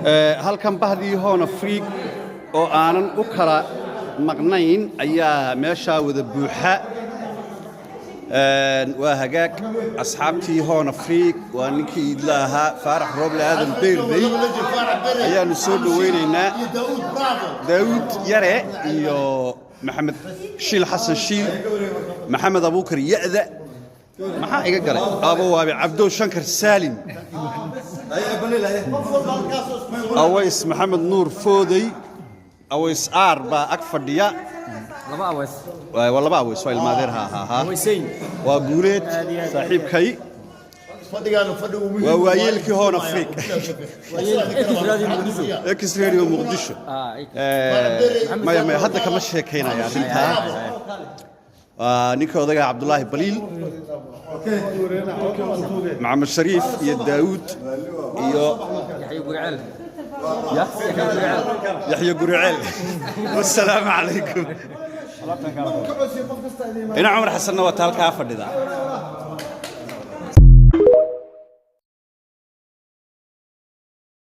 halkan bahdii hoona friig oo aanan u kala maqnayn ayaa meesha wada buuxa waa hagaag asxaabtii hoona friig waa ninkii idlaaha faarax rooble aadan beerday ayaanu soo dhaweynaynaa daawud yare iyo maxamed shiil xasan shiil maxamed abuukar ya'da maxaa iga galay abo waabi cabdo shankar saalim aways maxamed nuur foodey aways aar baa ag fadhiya laba aways waa ilmaadeer waa guuleed saaxiibkay waa waayeelkii hoon afriik ex radio muqdisho maya hadda kama sheekaynaya arrintaa ninka odaga cabdullaahi baliil maxamed shariif iyo daawud iyo yaxya guriceel wassalaamu calaykum ina cumar xasanna waa taalkaa fadhida